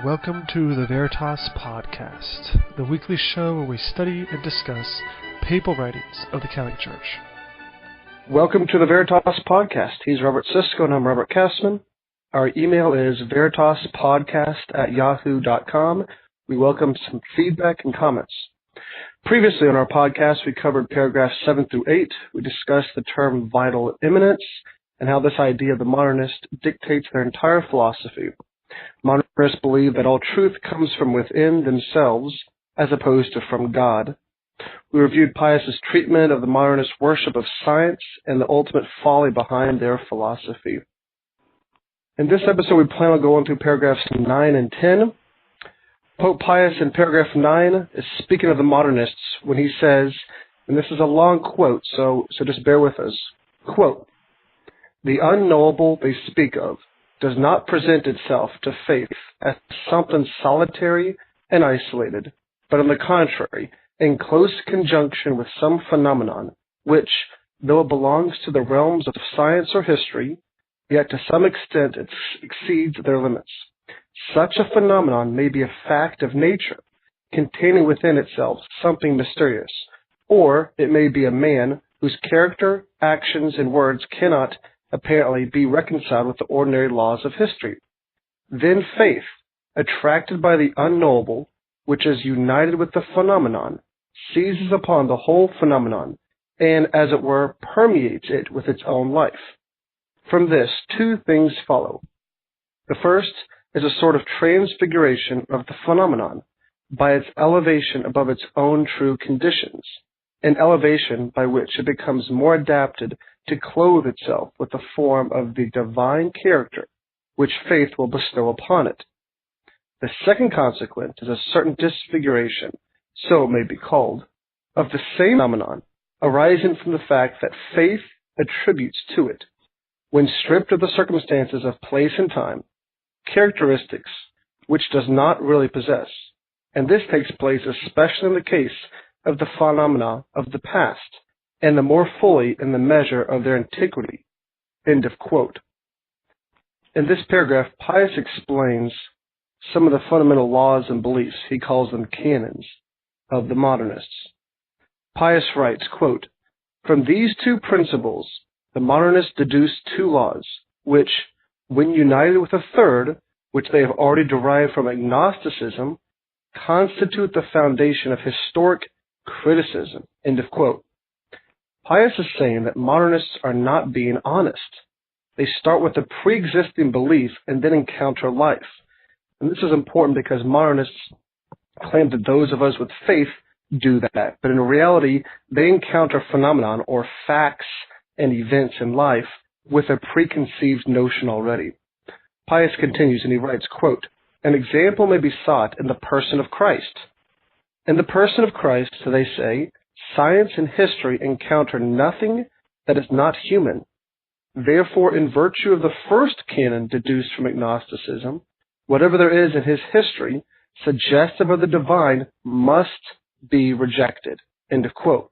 Welcome to the Veritas podcast, the weekly show where we study and discuss papal writings of the Catholic Church. Welcome to the Veritas podcast. He's Robert Sisko and I'm Robert Kessman. Our email is veritaspodcast@yahoo.com. We welcome some feedback and comments. Previously on our podcast, we covered paragraphs 7 through 8. We discussed the term vital immanence and how this idea of the modernist dictates their entire philosophy. Modernists believe that all truth comes from within themselves as opposed to from God. We reviewed Pius's treatment of the modernist worship of science and the ultimate folly behind their philosophy. In this episode, we plan on going through paragraphs 9 and 10. Pope Pius in paragraph 9 is speaking of the modernists when he says, and this is a long quote, so just bear with us, quote, "The unknowable they speak of does not present itself to faith as something solitary and isolated, but on the contrary, in close conjunction with some phenomenon, which, though it belongs to the realms of science or history, yet to some extent it exceeds their limits. Such a phenomenon may be a fact of nature, containing within itself something mysterious, or it may be a man whose character, actions, and words cannot apparently be reconciled with the ordinary laws of history. Then faith, attracted by the unknowable, which is united with the phenomenon, seizes upon the whole phenomenon, and, as it were, permeates it with its own life. From this, two things follow. The first is a sort of transfiguration of the phenomenon by its elevation above its own true conditions, an elevation by which it becomes more adapted to clothe itself with the form of the divine character which faith will bestow upon it. The second consequence is a certain disfiguration, so it may be called, of the same phenomenon, arising from the fact that faith attributes to it, when stripped of the circumstances of place and time, characteristics which does not really possess, and this takes place especially in the case of the phenomena of the past, and the more fully in the measure of their antiquity." End of quote. In this paragraph, Pius explains some of the fundamental laws and beliefs, he calls them canons, of the modernists. Pius writes, quote, "From these two principles, the modernists deduce two laws, which, when united with a third, which they have already derived from agnosticism, constitute the foundation of historic criticism." End of quote. Pius is saying that modernists are not being honest. They start with a pre-existing belief and then encounter life. And this is important because modernists claim that those of us with faith do that. But in reality, they encounter phenomenon or facts and events in life with a preconceived notion already. Pius continues and he writes, quote, "An example may be sought in the person of Christ. In the person of Christ, so they say, science and history encounter nothing that is not human. Therefore, in virtue of the first canon deduced from agnosticism, whatever there is in his history suggestive of the divine must be rejected." End of quote.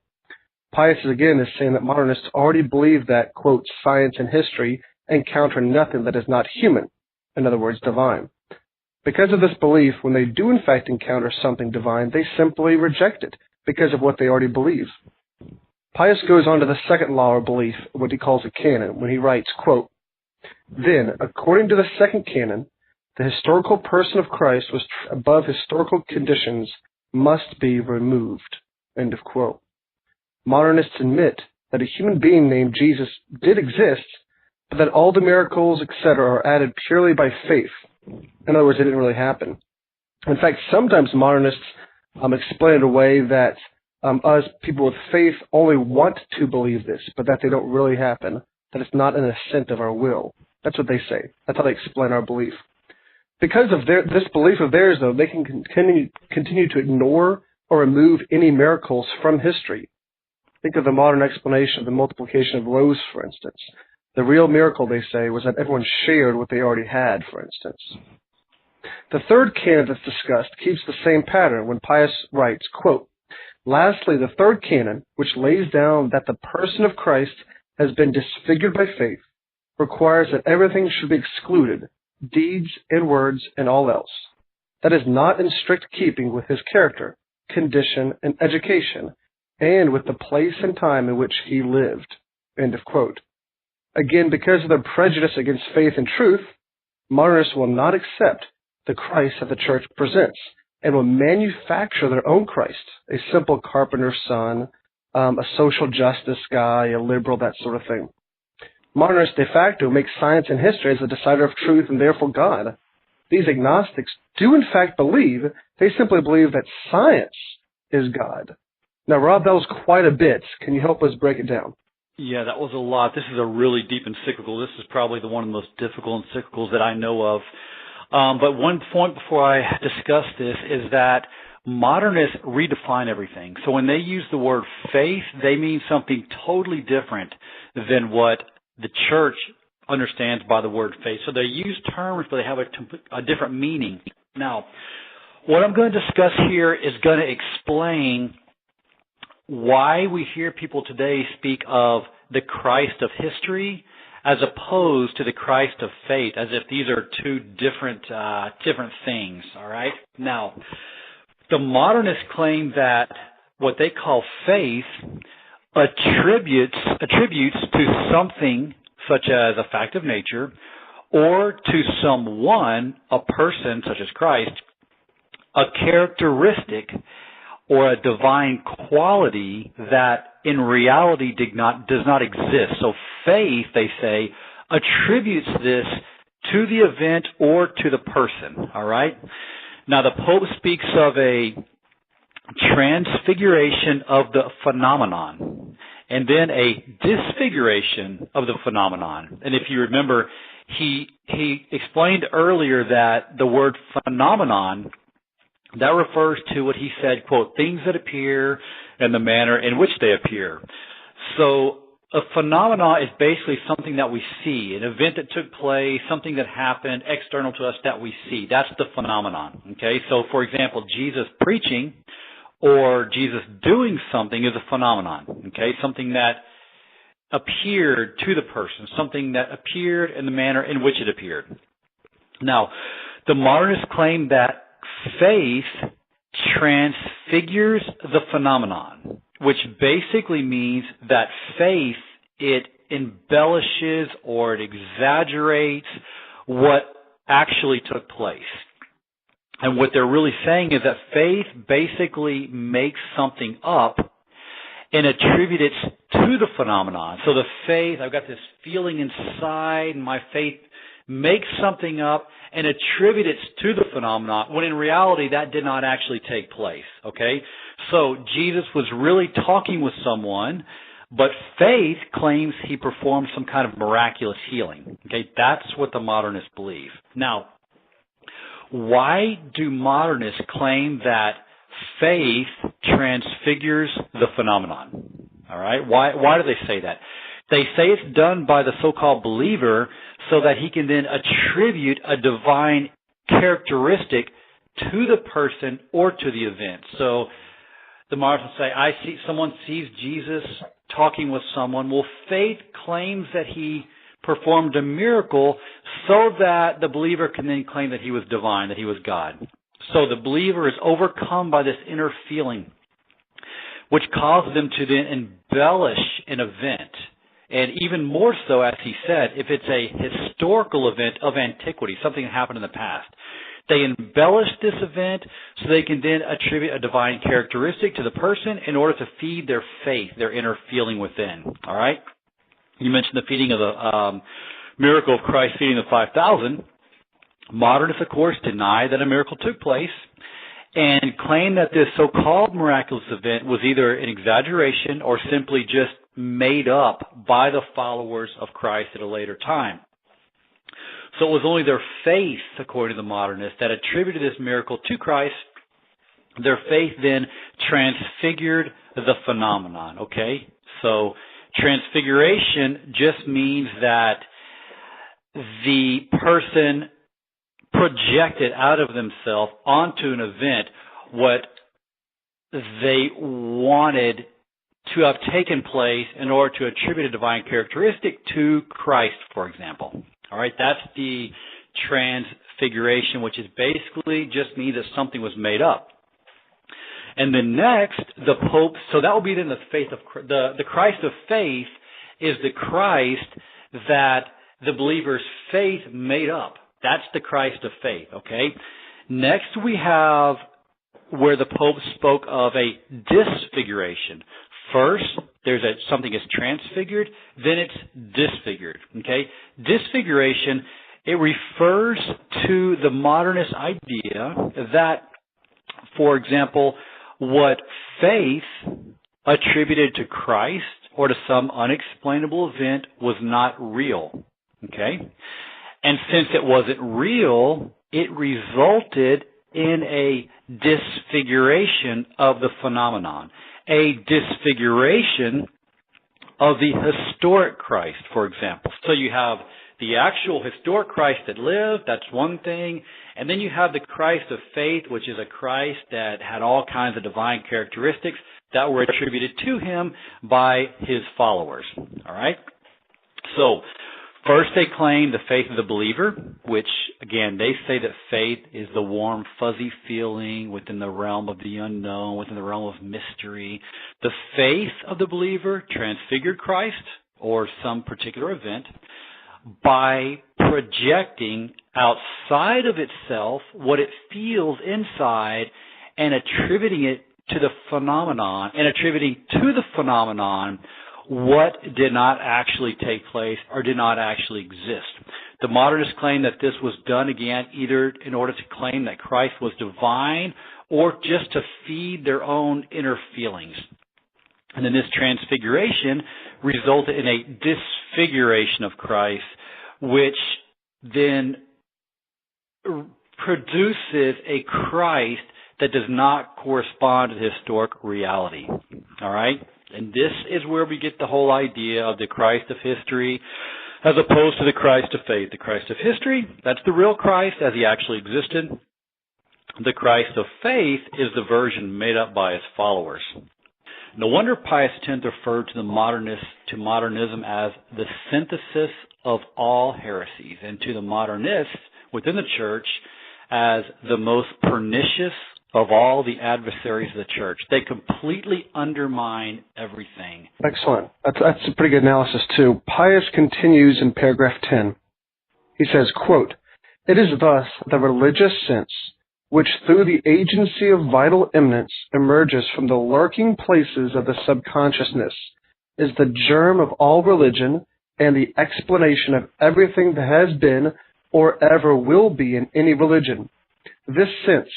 Pius again is saying that modernists already believe that, quote, "science and history encounter nothing that is not human," in other words, divine. Because of this belief, when they do in fact encounter something divine, they simply reject it because of what they already believe. Pius goes on to the second law or belief, what he calls a canon, when he writes, quote, "Then, according to the second canon, the historical person of Christ was above historical conditions must be removed." End of quote. Modernists admit that a human being named Jesus did exist, but that all the miracles, etc., are added purely by faith. In other words, it didn't really happen. In fact, sometimes modernists explain it away that us people with faith only want to believe this, but that they don't really happen, that it's not an assent of our will. That's what they say. That's how they explain our belief. Because of this belief of theirs, though, they can continue to ignore or remove any miracles from history. Think of the modern explanation of the multiplication of loaves, for instance. The real miracle, they say, was that everyone shared what they already had, for instance. The third canon that's discussed keeps the same pattern when Pius writes, quote, "Lastly, the third canon, which lays down that the person of Christ has been disfigured by faith, requires that everything should be excluded, deeds and words and all else. that is not in strict keeping with his character, condition, and education, and with the place and time in which he lived." End of quote. Again, because of their prejudice against faith and truth, modernists will not accept the Christ that the church presents and will manufacture their own Christ, a simple carpenter's son, a social justice guy, a liberal, that sort of thing. Modernists de facto make science and history as a decider of truth and therefore God. These agnostics do in fact believe, they simply believe that science is God. Now, Rob, that was quite a bit. Can you help us break it down? Yeah, that was a lot. This is a really deep encyclical. This is probably one of the most difficult encyclicals that I know of. But one point before I discuss this is that modernists redefine everything. So when they use the word faith, they mean something totally different than what the church understands by the word faith. So they use terms, but they have a different meaning. Now, what I'm going to discuss here is going to explain why we hear people today speak of the Christ of history as opposed to the Christ of faith, as if these are two different things, all right? Now, the modernists claim that what they call faith attributes to something such as a fact of nature, or to someone, a person such as Christ, a characteristic or a divine quality that in reality does not exist. So faith, they say, attributes this to the event or to the person, all right? Now, the Pope speaks of a transfiguration of the phenomenon and then a disfiguration of the phenomenon. And if you remember, he explained earlier that the word phenomenon, that refers to what he said, quote, things that appear and the manner in which they appear. So a phenomenon is basically something that we see, an event that took place, something that happened external to us that we see. That's the phenomenon, okay? So, for example, Jesus preaching or Jesus doing something is a phenomenon, okay? Something that appeared to the person, something that appeared in the manner in which it appeared. Now, the modernists claim that faith transfigures the phenomenon, which basically means that faith, it embellishes or it exaggerates what actually took place. And what they're really saying is that faith basically makes something up and attributes it to the phenomenon. So the faith, I've got this feeling inside, and my faith makes something up and attribute it to the phenomenon, when in reality that did not actually take place, okay? So Jesus was really talking with someone, but faith claims he performed some kind of miraculous healing, okay? That's what the modernists believe. Now, why do modernists claim that faith transfigures the phenomenon, all right? Why do they say that? They say it's done by the so-called believer so that he can then attribute a divine characteristic to the person or to the event. So the modernists say, someone sees Jesus talking with someone. Well, faith claims that he performed a miracle so that the believer can then claim that he was divine, that he was God. So the believer is overcome by this inner feeling, which causes them to then embellish an event. And even more so, as he said, if it's a historical event of antiquity, something that happened in the past, they embellish this event so they can then attribute a divine characteristic to the person in order to feed their faith, their inner feeling within. All right? You mentioned the feeding of the miracle of Christ feeding the 5,000. Modernists, of course, deny that a miracle took place and claim that this so-called miraculous event was either an exaggeration or simply just made up by the followers of Christ at a later time. So it was only their faith, according to the modernists, that attributed this miracle to Christ. Their faith then transfigured the phenomenon, okay? So transfiguration just means that the person projected out of themselves onto an event what they wanted to have taken place in order to attribute a divine characteristic to Christ, for example. All right, that's the Transfiguration, which is basically just means that something was made up. And then next, the Pope, so that will be then the faith of the Christ of faith is the Christ that the believer's faith made up. That's the Christ of faith, okay? Next we have where the Pope spoke of a disfiguration. First, there's something is transfigured, then it's disfigured, okay? Disfiguration, it refers to the modernist idea that, for example, what faith attributed to Christ or to some unexplainable event was not real, okay? And since it wasn't real, it resulted in a disfiguration of the phenomenon, a disfiguration of the historic Christ, for example. So you have the actual historic Christ that lived, that's one thing, and then you have the Christ of faith, which is a Christ that had all kinds of divine characteristics that were attributed to him by his followers. All right? So, first they claim the faith of the believer, which, again, they say that faith is the warm, fuzzy feeling within the realm of the unknown, within the realm of mystery. The faith of the believer transfigured Christ or some particular event by projecting outside of itself what it feels inside and attributing it to the phenomenon, and attributing to the phenomenon what did not actually take place or did not actually exist. The modernists claim that this was done, again, either in order to claim that Christ was divine or just to feed their own inner feelings. And then this transfiguration resulted in a disfiguration of Christ, which then produces a Christ that does not correspond to the historic reality. All right? And this is where we get the whole idea of the Christ of history as opposed to the Christ of faith. The Christ of history, that's the real Christ as he actually existed. The Christ of faith is the version made up by his followers. No wonder Pius X referred to modernism as the synthesis of all heresies, and to the modernists within the church as the most pernicious of all the adversaries of the church. They completely undermine everything. Excellent. That's a pretty good analysis, too. Pius continues in paragraph 10. He says, quote, "It is thus the religious sense, which through the agency of vital immanence emerges from the lurking places of the subconsciousness, is the germ of all religion and the explanation of everything that has been or ever will be in any religion. This sense,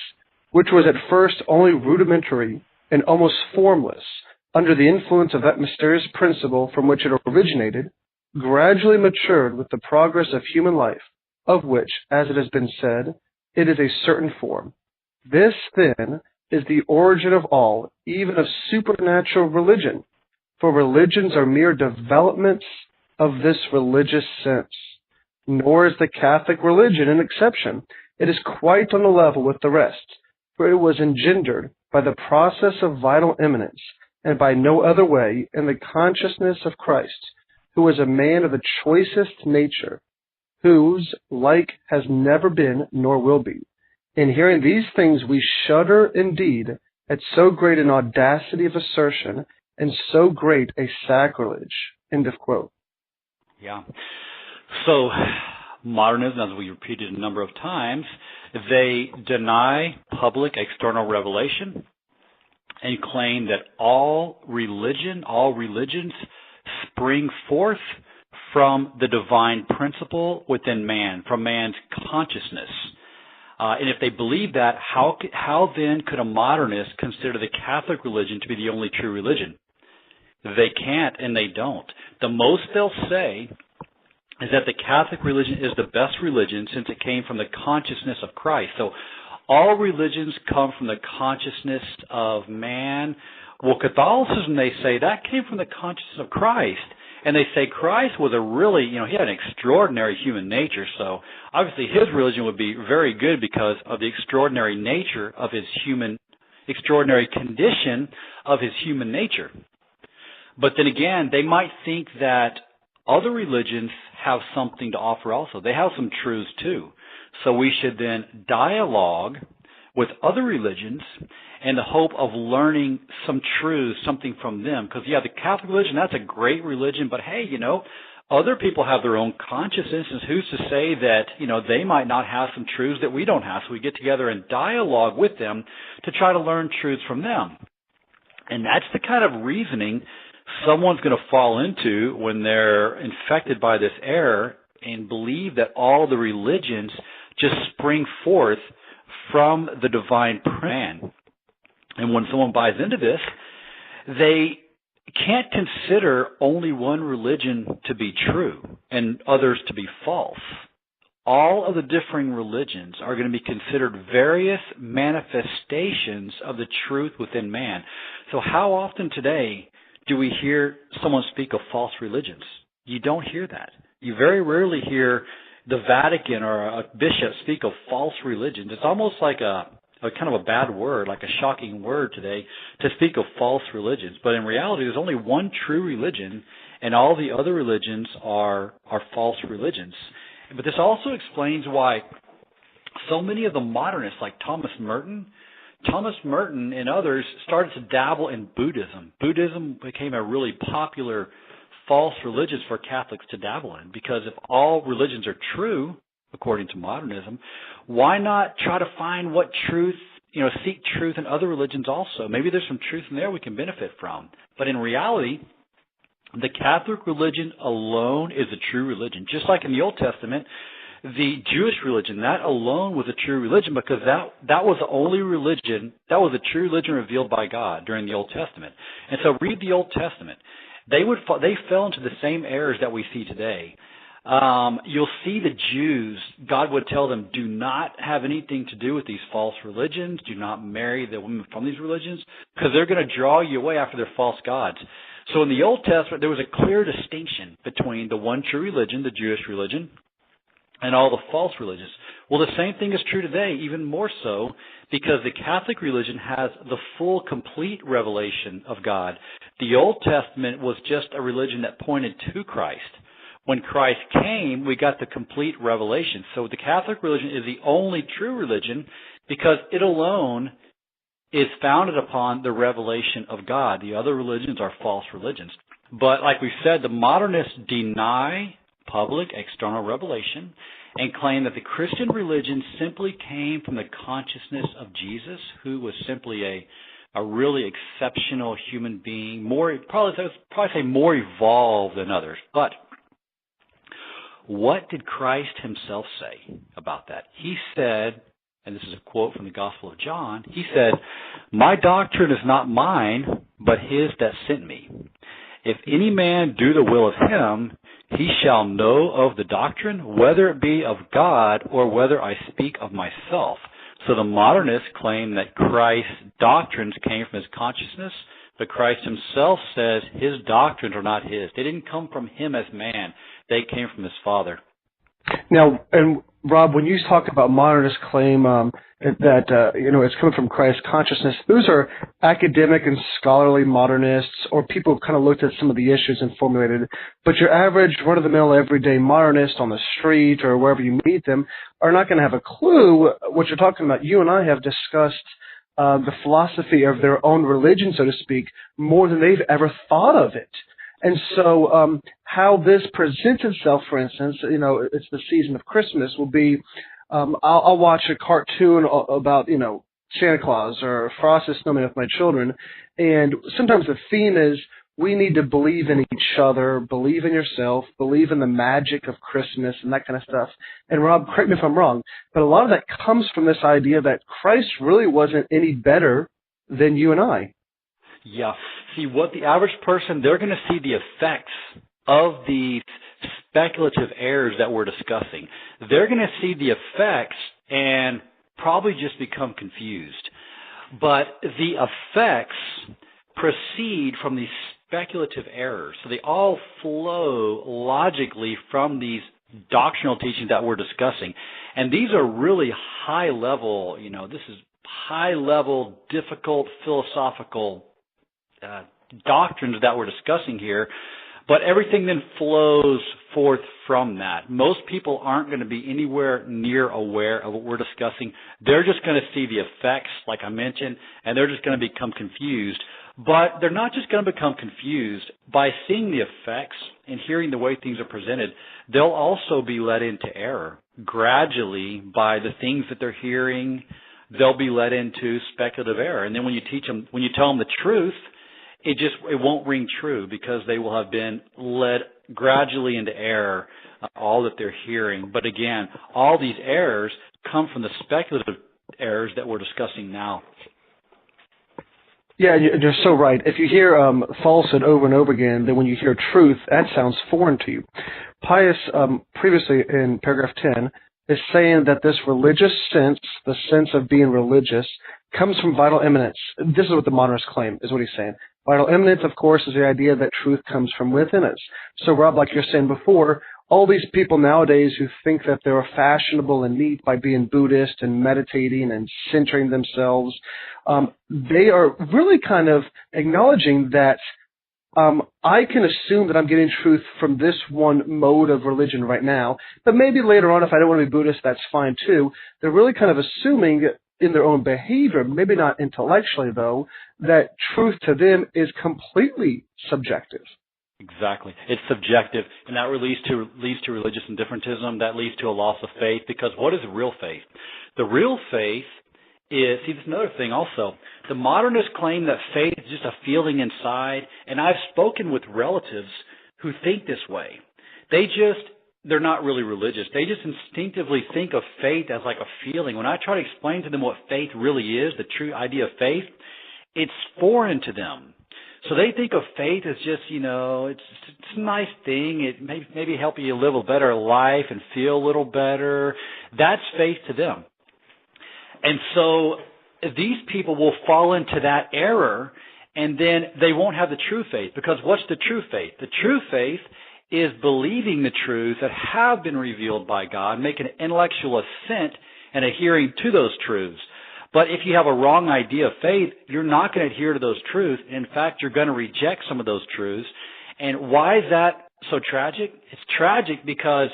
which was at first only rudimentary and almost formless, under the influence of that mysterious principle from which it originated, gradually matured with the progress of human life, of which, as it has been said, it is a certain form. This, then, is the origin of all, even of supernatural religion, for religions are mere developments of this religious sense. Nor is the Catholic religion an exception. It is quite on a level with the rest, for it was engendered by the process of vital immanence, and by no other way in the consciousness of Christ, who was a man of the choicest nature, whose like has never been nor will be. In hearing these things we shudder indeed at so great an audacity of assertion and so great a sacrilege." End of quote. Yeah. So modernism, as we repeated a number of times, they deny public external revelation and claim that all religions spring forth from the divine principle within man, from man's consciousness. And if they believe that, how then could a modernist consider the Catholic religion to be the only true religion? They can't, and they don't. The most they'll say is that the Catholic religion is the best religion since it came from the consciousness of Christ. So all religions come from the consciousness of man. Well, Catholicism, they say, that came from the consciousness of Christ. And they say Christ was he had an extraordinary human nature. So obviously his religion would be very good because of the extraordinary nature of his extraordinary condition of his human nature. But then again, they might think that other religions have something to offer also. They have some truths too. So we should then dialogue with other religions in the hope of learning some truth, something from them. Because, the Catholic religion, that's a great religion, but hey, other people have their own consciousness, and who's to say that, they might not have some truths that we don't have. So we get together and dialogue with them to try to learn truths from them. And that's the kind of reasoning someone's going to fall into when they're infected by this error and believe that all the religions just spring forth from the divine plan. And when someone buys into this, they can't consider only one religion to be true and others to be false. All of the differing religions are going to be considered various manifestations of the truth within man. So how often today do we hear someone speak of false religions? You don't hear that. You very rarely hear the Vatican or a bishop speak of false religions. It's almost like a kind of a bad word, like a shocking word today, to speak of false religions. But in reality, there's only one true religion, and all the other religions are false religions. But this also explains why so many of the modernists, like Thomas Merton and others, started to dabble in Buddhism. Buddhism became a really popular false religion for Catholics to dabble in, because if all religions are true, according to modernism, why not try to find what truth, seek truth in other religions also? Maybe there's some truth in there we can benefit from. But in reality, the Catholic religion alone is a true religion. Just like in the Old Testament, the Jewish religion, that alone was a true religion, because that was the only religion, that was a true religion revealed by God during the Old Testament. And so read the Old Testament. They fell into the same errors that we see today. You'll see the Jews, God would tell them, do not have anything to do with these false religions. Do not marry the women from these religions, because they're going to draw you away after their false gods. So in the Old Testament, there was a clear distinction between the one true religion, the Jewish religion, and all the false religions. Well, the same thing is true today, even more so, because the Catholic religion has the full, complete revelation of God. The Old Testament was just a religion that pointed to Christ. When Christ came, we got the complete revelation. So the Catholic religion is the only true religion because it alone is founded upon the revelation of God. The other religions are false religions. But like we said, the modernists deny public external revelation and claim that the Christian religion simply came from the consciousness of Jesus, who was simply a really exceptional human being, probably say more evolved than others. But what did Christ himself say about that? He said, and this is a quote from the Gospel of John, he said, "My doctrine is not mine, but his that sent me. If any man do the will of him, he shall know of the doctrine, whether it be of God or whether I speak of myself." So the modernists claim that Christ's doctrines came from his consciousness, but Christ himself says his doctrines are not his. They didn't come from him as man. They came from his Father. Now, and Rob, when you talk about modernist claim that it's coming from Christ's consciousness, those are academic and scholarly modernists, or people who kind of looked at some of the issues and formulated. But your average run-of-the-mill everyday modernist on the street or wherever you meet them are not going to have a clue what you're talking about. You and I have discussed the philosophy of their own religion, so to speak, more than they've ever thought of it. And so how this presents itself, for instance, it's the season of Christmas, will be I'll watch a cartoon about, Santa Claus or Frosty Snowman with my children, and sometimes the theme is we need to believe in each other, believe in yourself, believe in the magic of Christmas and that kind of stuff. And Rob, correct me if I'm wrong, but a lot of that comes from this idea that Christ really wasn't any better than you and I. Yeah. See, what the average person, they're going to see the effects of these speculative errors that we're discussing. They're going to see the effects and probably just become confused. But the effects proceed from these speculative errors. So they all flow logically from these doctrinal teachings that we're discussing. And these are really high level, this is high level, difficult philosophical doctrines that we're discussing here, But everything then flows forth from that. Most people aren't going to be anywhere near aware of what we're discussing. They're just going to see the effects, like I mentioned, and they're just going to become confused. But they're not just going to become confused. By seeing the effects and hearing the way things are presented, they'll also be led into error. Gradually, by the things that they're hearing, they'll be led into speculative error. And then when you tell them the truth, it won't ring true, because they will have been led gradually into error, all that they're hearing. But again, all these errors come from the speculative errors that we're discussing now. Yeah, you're so right. If you hear falsehood over and over again, then when you hear truth, that sounds foreign to you. Pius, previously in paragraph 10, is saying that this religious sense, the sense of being religious, comes from vital immanence. This is what the modernists claim, is what he's saying. Vital immanence, of course, is the idea that truth comes from within us. So, Rob, like you're saying before, all these people nowadays who think that they're fashionable and neat by being Buddhist and meditating and centering themselves, they are really kind of acknowledging that I can assume that I'm getting truth from this one mode of religion right now, but maybe later on, if I don't want to be Buddhist, that's fine too. They're really kind of assuming in their own behavior, maybe not intellectually though, that truth to them is completely subjective. Exactly. It's subjective, and that leads to religious indifferentism. That leads to a loss of faith, because what is real faith? The real faith is, see, there's another thing also. The modernists claim that faith is just a feeling inside, and I've spoken with relatives who think this way. They're not really religious. They just instinctively think of faith as like a feeling. When I try to explain to them what faith really is, the true idea of faith, it's foreign to them. So they think of faith as just, it's a nice thing. It maybe help you live a better life and feel a little better. That's faith to them. And so these people will fall into that error, and then they won't have the true faith. Because what's the true faith? The true faith is believing the truths that have been revealed by God, making an intellectual assent and adhering to those truths. But if you have a wrong idea of faith, you're not going to adhere to those truths. In fact, you're going to reject some of those truths. And why is that so tragic? It's tragic because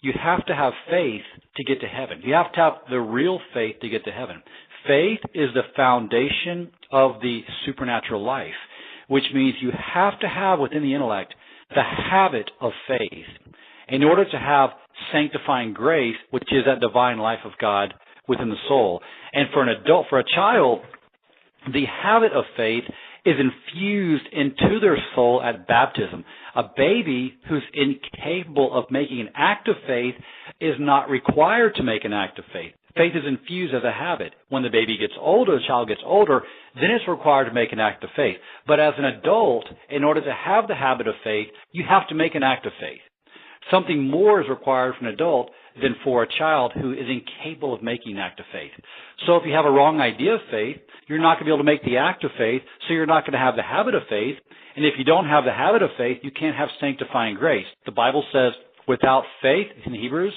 you have to have faith to get to heaven. You have to have the real faith to get to heaven. Faith is the foundation of the supernatural life, which means you have to have within the intellect the habit of faith in order to have sanctifying grace, which is that divine life of God within the soul. And for an adult, for a child, the habit of faith is infused into their soul at baptism. A baby who's incapable of making an act of faith is not required to make an act of faith. Faith is infused as a habit. When the baby gets older, the child gets older, then it's required to make an act of faith. But as an adult, in order to have the habit of faith, you have to make an act of faith. Something more is required for an adult than for a child who is incapable of making an act of faith. So if you have a wrong idea of faith, you're not going to be able to make the act of faith, so you're not going to have the habit of faith. And if you don't have the habit of faith, you can't have sanctifying grace. The Bible says, without faith, in Hebrews,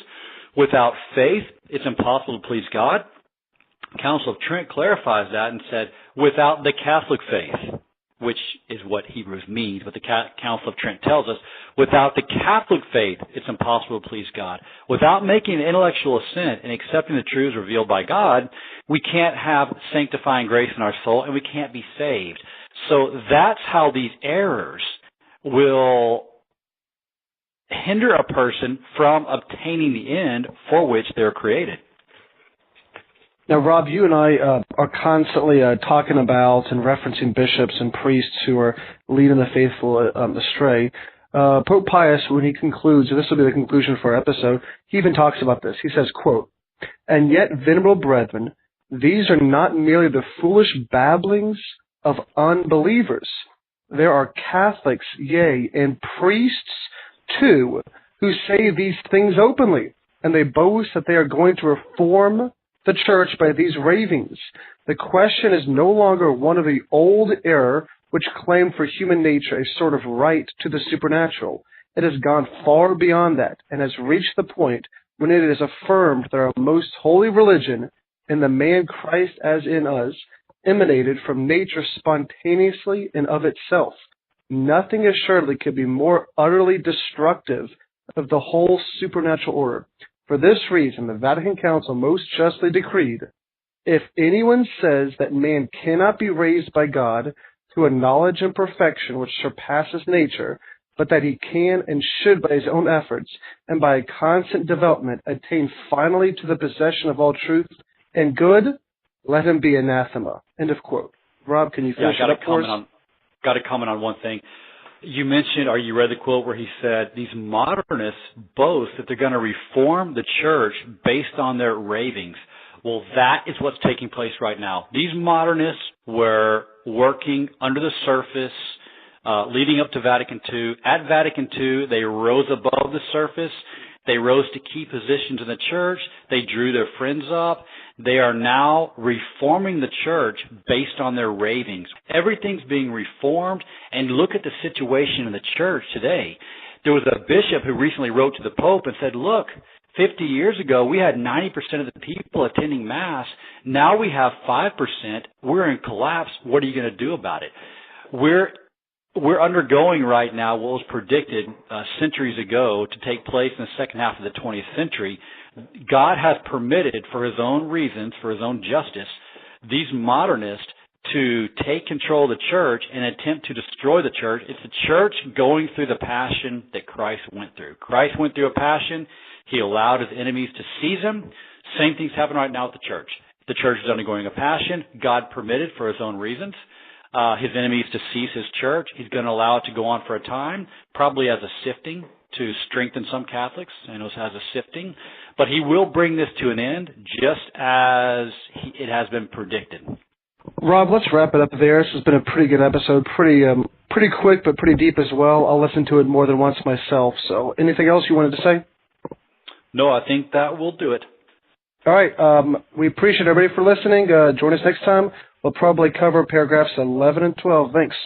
without faith, it's impossible to please God. Council of Trent clarifies that and said, without the Catholic faith, which is what Hebrews means, but the Council of Trent tells us, without the Catholic faith, it's impossible to please God. Without making an intellectual assent and accepting the truths revealed by God, we can't have sanctifying grace in our soul, and we can't be saved. So that's how these errors will hinder a person from obtaining the end for which they're created. Now, Rob, you and I are constantly talking about and referencing bishops and priests who are leading the faithful astray. Pope Pius, when he concludes, and this will be the conclusion for our episode, he even talks about this. He says, quote, "And yet, venerable brethren, these are not merely the foolish babblings of unbelievers. There are Catholics, yea, and priests too, who say these things openly, and they boast that they are going to reform the church by these ravings. The question is no longer one of the old error which claimed for human nature a sort of right to the supernatural. It has gone far beyond that, and has reached the point when it is affirmed that our most holy religion, in the man Christ as in us, emanated from nature spontaneously and of itself. nothing assuredly could be more utterly destructive of the whole supernatural order. For this reason, the Vatican Council most justly decreed, if anyone says that man cannot be raised by God to a knowledge and perfection which surpasses nature, but that he can and should by his own efforts and by a constant development attain finally to the possession of all truth and good, let him be anathema. End of quote. Rob, can you finish it up for us? Got to comment on one thing. You mentioned, or you read the quote where he said, these modernists boast that they're going to reform the church based on their ravings. Well, that is what's taking place right now. These modernists were working under the surface, leading up to Vatican II. At Vatican II, they rose above the surface. They rose to key positions in the church. They drew their friends up. They are now reforming the church based on their ravings. Everything's being reformed, and look at the situation in the church today. There was a bishop who recently wrote to the Pope and said, look, 50 years ago, we had 90% of the people attending Mass. Now we have 5%. We're in collapse. What are you going to do about it? We're undergoing right now what was predicted centuries ago to take place in the second half of the 20th century. God has permitted, for his own reasons, for his own justice, these modernists to take control of the church and attempt to destroy the church. It's the church going through the passion that Christ went through. Christ went through a passion. He allowed his enemies to seize him. Same thing's happening right now with the church. The church is undergoing a passion. God permitted, for his own reasons, his enemies to seize his church. He's going to allow it to go on for a time, probably as a sifting to strengthen some Catholics, and it has a sifting. But he will bring this to an end just as it has been predicted. Rob, let's wrap it up there. This has been a pretty good episode, pretty quick but pretty deep as well. I'll listen to it more than once myself. So anything else you wanted to say? No, I think that will do it. All right. We appreciate everybody for listening. Join us next time. We'll probably cover paragraphs 11 and 12. Thanks.